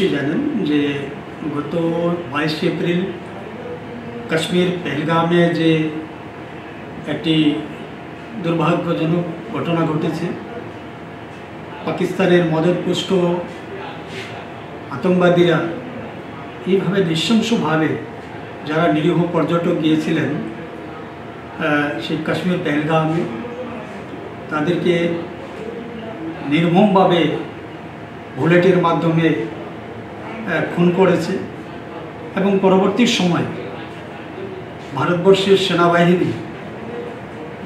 নিশ্চয়ই জানেন যে গত 22 এপ্রিল কাশ্মীর পেহেলগামে যে একটি দুর্ভাগ্যজনক ঘটনা ঘটেছে। পাকিস্তানের মদতপুষ্ট আতঙ্কবাদীরা এইভাবে নৃশংসভাবে যারা নিরীহ পর্যটক গিয়েছিলেন সেই কাশ্মীর পেহেলগামে, তাদেরকে নির্মমভাবে বুলেটের মাধ্যমে খুন করেছে এবং পরবর্তী সময় ভারতবর্ষের সেনাবাহিনী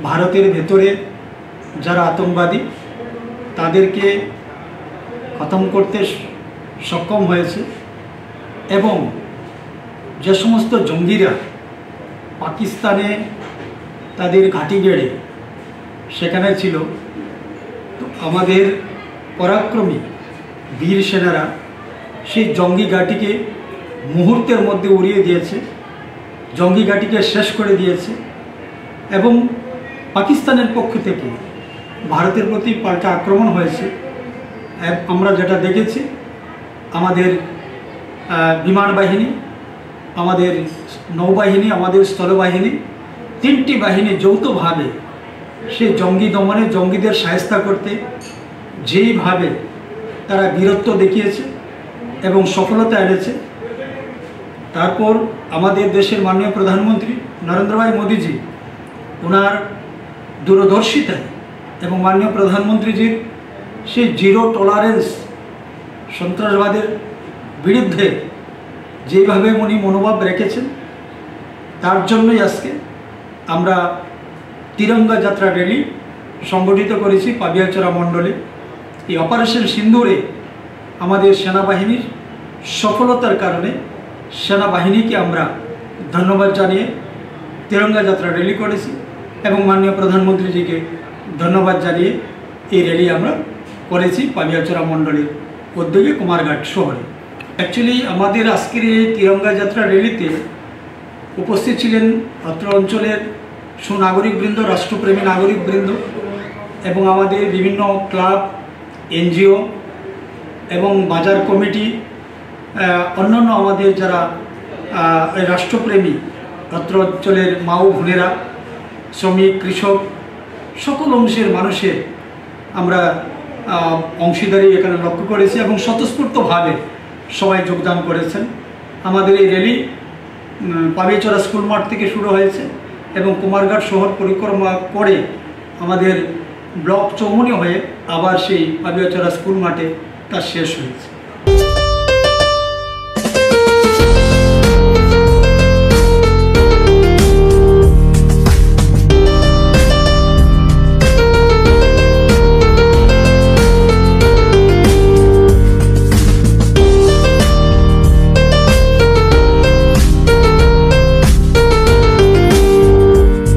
ভারতের ভেতরে যারা আতঙ্কবাদী তাদেরকে খতম করতে সক্ষম হয়েছে এবং যে সমস্ত জঙ্গিরা পাকিস্তানে তাদের ঘাঁটি গেড়ে সেখানে ছিল, তো আমাদের পরাক্রমী বীর সেনারা সেই জঙ্গি ঘাঁটিকে মুহূর্তের মধ্যে উড়িয়ে দিয়েছে, জঙ্গি ঘাঁটিকে শেষ করে দিয়েছে এবং পাকিস্তানের পক্ষ থেকে ভারতের প্রতি পাল্টা আক্রমণ হয়েছে। আমরা যেটা দেখেছি, আমাদের বিমান বাহিনী, আমাদের নৌবাহিনী, আমাদের স্থলবাহিনী, তিনটি বাহিনী যৌথভাবে সেই জঙ্গি দমনে, জঙ্গিদের সাহায্য করতে যেইভাবে তারা বীরত্ব দেখিয়েছে এবং সফলতা এনেছে। তারপর আমাদের দেশের মাননীয় প্রধানমন্ত্রী নরেন্দ্র ভাই মোদীজি ওনার দূরদর্শিতায় এবং মাননীয় প্রধানমন্ত্রীজির সেই জিরো টলারেন্স সন্ত্রাসবাদের বিরুদ্ধে যেভাবে উনি মনোভাব রেখেছেন, তার জন্যই আজকে আমরা তিরঙ্গা যাত্রা র্যালি সংগঠিত করেছি পাবিয়াচড়া মণ্ডলে। এই অপারেশন সিন্দুরে আমাদের সেনাবাহিনীর সফলতার কারণে সেনাবাহিনীকে আমরা ধন্যবাদ জানিয়ে তিরঙ্গা যাত্রা র্যালি করেছি এবং মাননীয় প্রধানমন্ত্রীজিকে ধন্যবাদ জানিয়ে এই র্যালি আমরা করেছি পাবিয়াচড়া মণ্ডলের উদ্যোগে কুমারঘাট শহরে। অ্যাকচুয়ালি আমাদের আজকের এই তিরঙ্গা যাত্রা র্যালিতে উপস্থিত ছিলেন অত্র অঞ্চলের সুনাগরিকবৃন্দ, রাষ্ট্রপ্রেমী নাগরিকবৃন্দ এবং আমাদের বিভিন্ন ক্লাব, এনজিও এবং বাজার কমিটি, অন্যান্য আমাদের যারা রাষ্ট্রপ্রেমী অত্র অঞ্চলের মা ও বোনেরা, শ্রমিক, কৃষক, সকল অংশের মানুষের আমরা অংশীদারি এখানে লক্ষ্য করেছি এবং স্বতঃস্ফূর্তভাবে সবাই যোগদান করেছেন। আমাদের এই র্যালি পাবিয়াচড়া স্কুল মাঠ থেকে শুরু হয়েছে এবং কুমারঘাট শহর পরিক্রমা করে আমাদের ব্লক চৌমুনি হয়ে আবার সেই পাবিয়াচড়া স্কুল মাঠে তা শেষ হয়েছে।